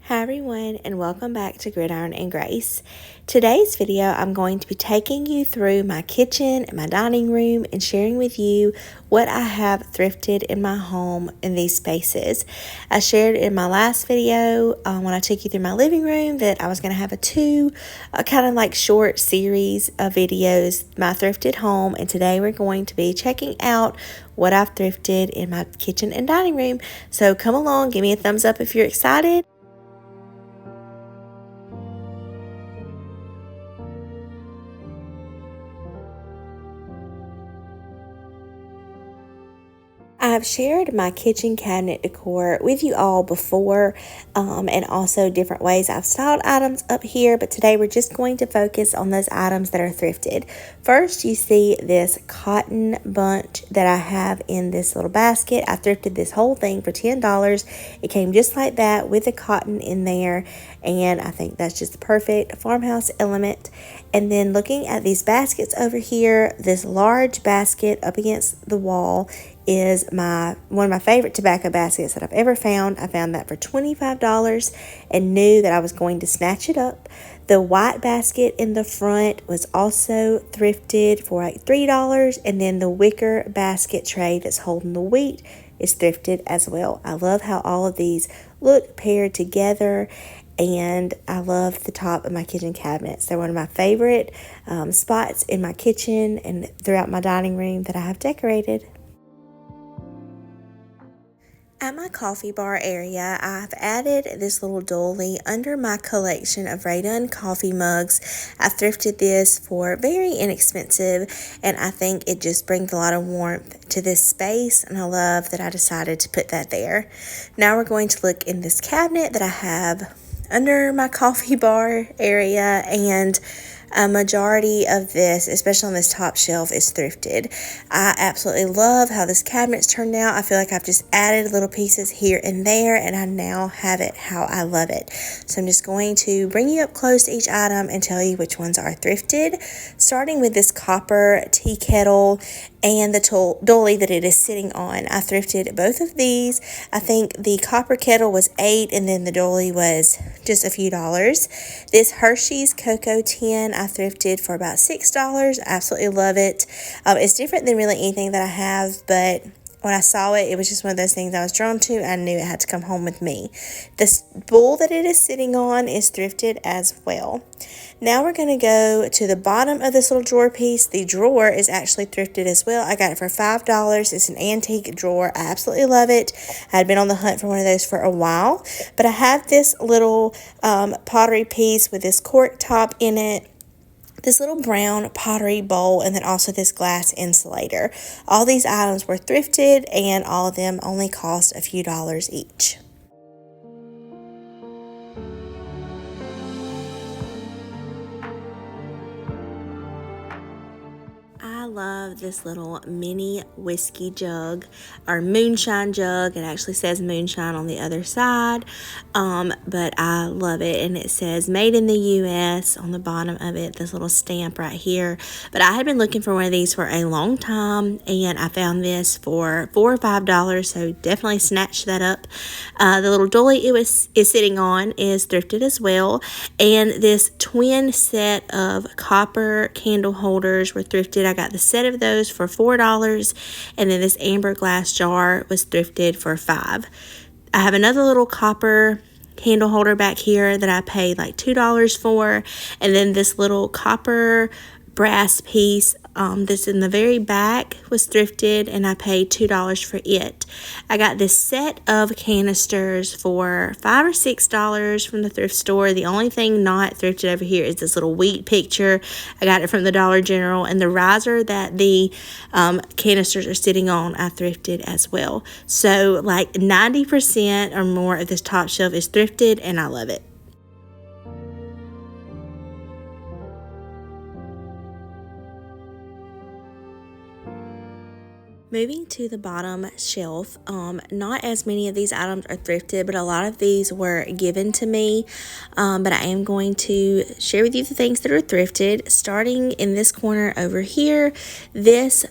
Hi everyone, and welcome back to Gridiron and Grace. Today's video I'm going to be taking you through my kitchen and my dining room and sharing with you what I have thrifted in my home in these spaces. I shared in my last video when I took you through my living room that I was going to have a kind of like short series of videos, my thrifted home, and today we're going to be checking out what I've thrifted in my kitchen and dining room. So come along, give me a thumbs up if you're excited. I've shared my kitchen cabinet decor with you all before and also different ways I've styled items up here, but today we're just going to focus on those items that are thrifted. First, you see this cotton bunch that I have in this little basket. I thrifted this whole thing for $10. It came just like that with the cotton in there, and I think that's just the perfect farmhouse element. And then looking at these baskets over here, this large basket up against the wall is one of my favorite tobacco baskets that I've ever found. I found that for $25 and knew that I was going to snatch it up. The white basket in the front was also thrifted for like $3, and then the wicker basket tray that's holding the wheat is thrifted as well. I love how all of these look paired together, and I love the top of my kitchen cabinets. They're one of my favorite spots in my kitchen and throughout my dining room that I have decorated. At my coffee bar area, I've added this little dolly under my collection of Raydon coffee mugs. I thrifted this for very inexpensive, and I think it just brings a lot of warmth to this space, and I love that I decided to put that there. Now we're going to look in this cabinet that I have under my coffee bar area, and a majority of this, especially on this top shelf, is thrifted. I absolutely love how this cabinet's turned out. I feel like I've just added little pieces here and there, and I now have it how I love it. So I'm just going to bring you up close to each item and tell you which ones are thrifted, starting with this copper tea kettle and the dolly that it is sitting on. I thrifted both of these. I think the copper kettle was $8 and then the dolly was just a few dollars. This Hershey's cocoa tin I thrifted for about $6. I absolutely love it. It's different than really anything that I have, but when I saw it, it was just one of those things I was drawn to. I knew it had to come home with me. This bowl that it is sitting on is thrifted as well. Now we're going to go to the bottom of this little drawer piece. The drawer is actually thrifted as well. I got it for $5. It's an antique drawer. I absolutely love it. I had been on the hunt for one of those for a while, but I have this little pottery piece with this cork top in it, this little brown pottery bowl, and then also this glass insulator. All these items were thrifted, and all of them only cost a few dollars each. I love this little mini whiskey jug or moonshine jug. It actually says moonshine on the other side, but I love it, and it says made in the US on the bottom of it, this little stamp right here. But I had been looking for one of these for a long time, and I found this for $4 or $5, so definitely snatched that up. The little dolly is sitting on is thrifted as well, and this twin set of copper candle holders were thrifted. I got the set of those for $4, and then this amber glass jar was thrifted for $5. I have another little copper candle holder back here that I paid like $2 for, and then this little copper brass piece that's in the very back was thrifted, and I paid $2 for it. I got this set of canisters for $5 or $6 from the thrift store. The only thing not thrifted over here is this little wheat picture. I got it from the Dollar General, and the riser that the canisters are sitting on I thrifted as well. So like 90% or more of this top shelf is thrifted, and I love it. Moving to the bottom shelf, not as many of these items are thrifted, but a lot of these were given to me. But I am going to share with you the things that are thrifted. Starting in this corner over here, this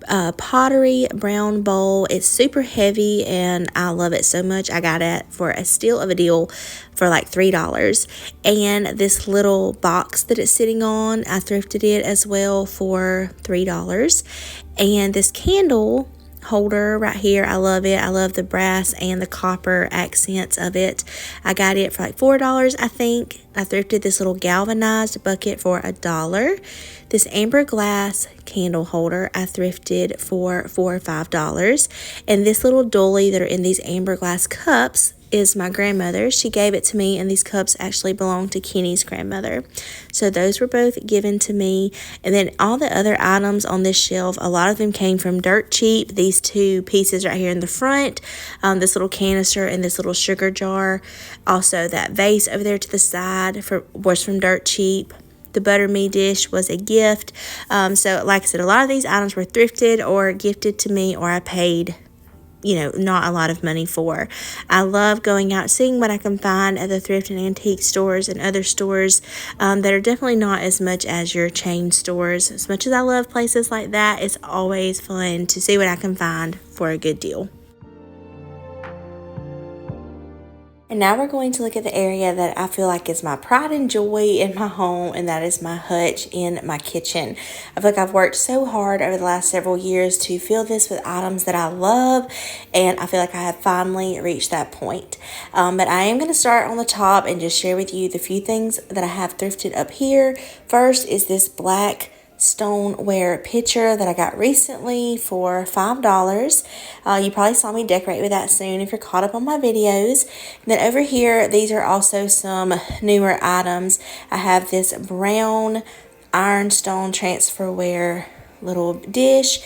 pottery brown bowl. It's super heavy and I love it so much. I got it for a steal of a deal for like $3. And this little box that it's sitting on, I thrifted it as well for $3. And this candle holder right here, I love it. I love the brass and the copper accents of it. I got it for like $4, I think. I thrifted this little galvanized bucket for $1. This amber glass candle holder I thrifted for $4 or $5. And this little dolly that are in these amber glass cups is my grandmother. She gave it to me, and these cups actually belong to Kenny's grandmother. So those were both given to me. And then all the other items on this shelf, a lot of them came from dirt cheap. These two pieces right here in the front, this little canister and this little sugar jar. Also that vase over there to the side was from dirt cheap. The butter me dish was a gift. So like I said, a lot of these items were thrifted or gifted to me, or I paid not a lot of money for. I love going out, seeing what I can find at the thrift and antique stores and other stores that are definitely not as much as your chain stores. As much as I love places like that, it's always fun to see what I can find for a good deal. And now we're going to look at the area that I feel like is my pride and joy in my home, and that is my hutch in my kitchen. I feel like I've worked so hard over the last several years to fill this with items that I love, and I feel like I have finally reached that point. But I am going to start on the top and just share with you the few things that I have thrifted up here. First is this black stoneware pitcher that I got recently for $5. You probably saw me decorate with that soon if you're caught up on my videos. And then over here, these are also some newer items. I have this brown ironstone transferware little dish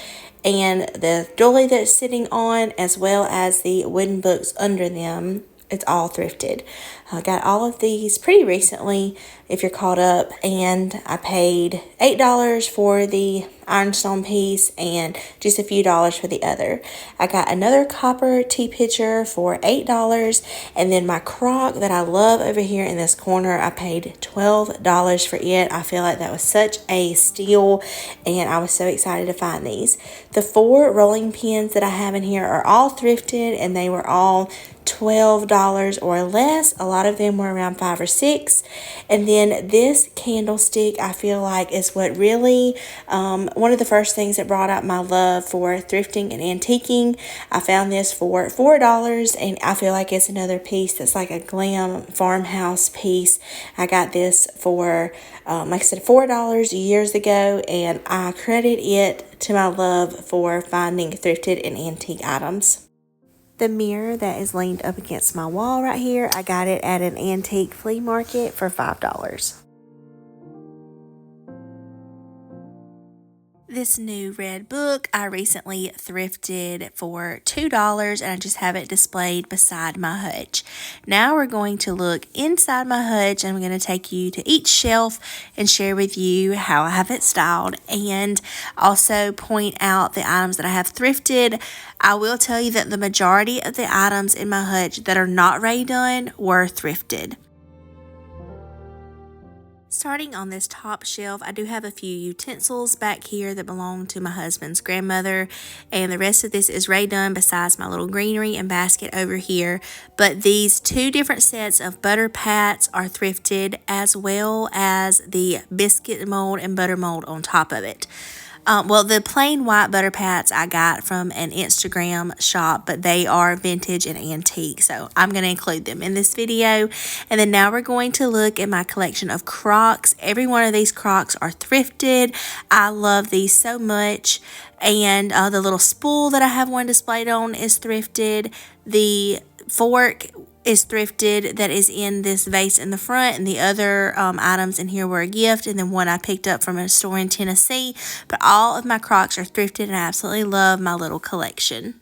and the dolly that it's sitting on, as well as the wooden books under them. It's all thrifted. I got all of these pretty recently, if you're caught up, and I paid $8 for the ironstone piece and just a few dollars for the other. I got another copper tea pitcher for $8, and then my crock that I love over here in this corner, I paid $12 for it. I feel like that was such a steal, and I was so excited to find these. The 4 rolling pins that I have in here are all thrifted, and they were all $12 or less. A lot of them were around $5 or $6. And then this candlestick, I feel like, is what really one of the first things that brought out my love for thrifting and antiquing. I found this for $4, and I feel like it's another piece that's like a glam farmhouse piece. I got this for like I said, $4 years ago, and I credit it to my love for finding thrifted and antique items. The mirror that is leaned up against my wall right here, I got it at an antique flea market for $5. This new red book I recently thrifted for $2, and I just have it displayed beside my hutch. Now we're going to look inside my hutch, and I'm going to take you to each shelf and share with you how I have it styled, and also point out the items that I have thrifted. I will tell you that the majority of the items in my hutch that are not redone were thrifted. Starting on this top shelf, I do have a few utensils back here that belong to my husband's grandmother, and the rest of this is redone besides my little greenery and basket over here. But these 2 different sets of butter pats are thrifted, as well as the biscuit mold and butter mold on top of it. Well, the plain white butter pats I got from an Instagram shop, but they are vintage and antique, so I'm going to include them in this video. And then now we're going to look at my collection of crocks. Every one of these crocks are thrifted. I love these so much. And the little spool that I have one displayed on is thrifted. The fork is thrifted that is in this vase in the front, and the other items in here were a gift, and then one I picked up from a store in Tennessee. But all of my crocks are thrifted, and I absolutely love my little collection.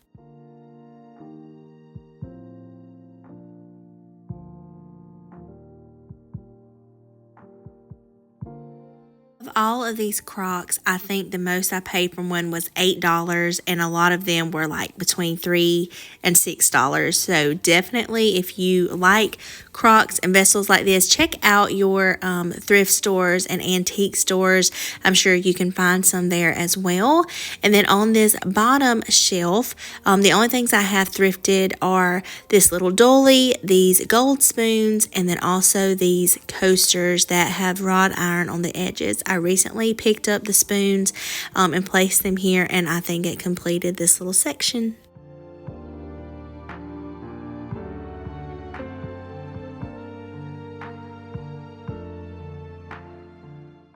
all of these Crocs, I think the most I paid for one was $8, and a lot of them were like between $3 and $6. So definitely, if you like Crocs and vessels like this, check out your thrift stores and antique stores. I'm sure you can find some there as well. And then on this bottom shelf, the only things I have thrifted are this little dolly, these gold spoons, and then also these coasters that have wrought iron on the edges. I recently picked up the spoons and placed them here, and I think it completed this little section.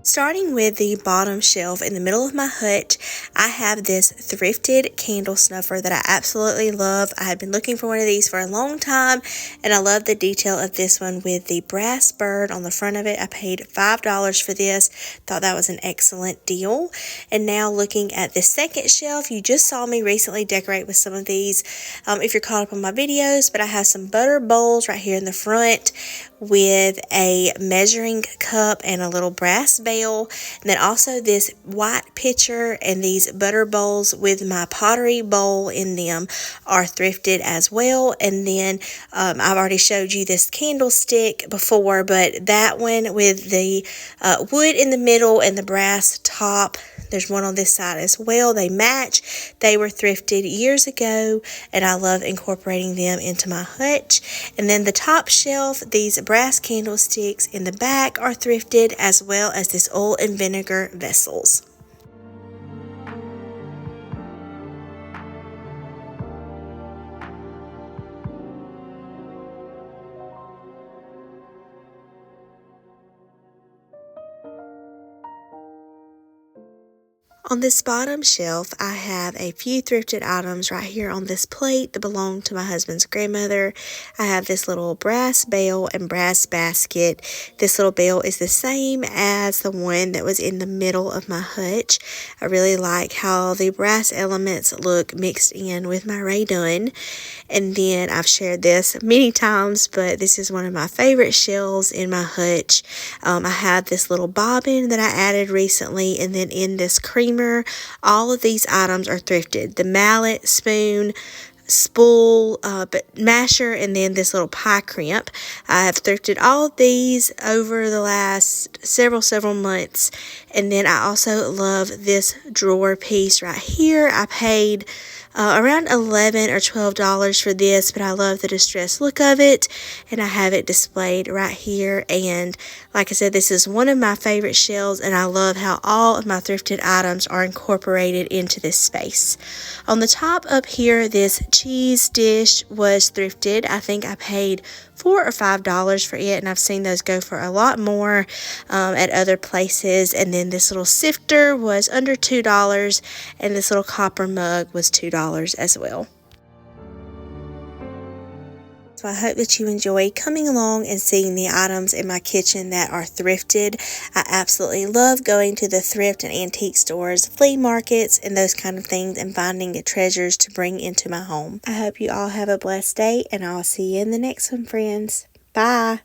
Starting with the bottom shelf in the middle of my hutch, I have this Thrifted candle snuffer that I absolutely love. I had been looking for one of these for a long time, and I love the detail of this one with the brass bird on the front of it. I paid $5 for this. Thought that was an excellent deal. And now looking at the second shelf, you just saw me recently decorate with some of these if you're caught up on my videos, but I have some butter bowls right here in the front with a measuring cup and a little brass bell, and then also this white pitcher and these butter bowls with my pottery bowl in them are thrifted as well. And then I've already showed you this candlestick before, but that one with the wood in the middle and the brass top, there's one on this side as well. They match. They were thrifted years ago, and I love incorporating them into my hutch. And then the top shelf, these brass candlesticks in the back are thrifted, as well as this oil and vinegar vessels. On this bottom shelf, I have a few thrifted items right here on this plate that belong to my husband's grandmother. I have this little brass bell and brass basket. This little bell is the same as the one that was in the middle of my hutch. I really like how the brass elements look mixed in with my Rae Dunn. And then I've shared this many times, but this is one of my favorite shells in my hutch. I have this little bobbin that I added recently, and then in this creamer, all of these items are thrifted. The mallet, spoon, spool, masher, and then this little pie crimp. I have thrifted all of these over the last several months. And then I also love this drawer piece right here. I paid around $11 or $12 for this, but I love the distressed look of it, and I have it displayed right here. And like I said, this is one of my favorite shells, and I love how all of my thrifted items are incorporated into this space. On the top up here, this cheese dish was thrifted. I think I paid $4 or $5 for it, and I've seen those go for a lot more at other places. And then this little sifter was under $2, and this little copper mug was $2 as well. So I hope that you enjoy coming along and seeing the items in my kitchen that are thrifted. I absolutely love going to the thrift and antique stores, flea markets, and those kind of things, and finding treasures to bring into my home. I hope you all have a blessed day, and I'll see you in the next one, friends. Bye.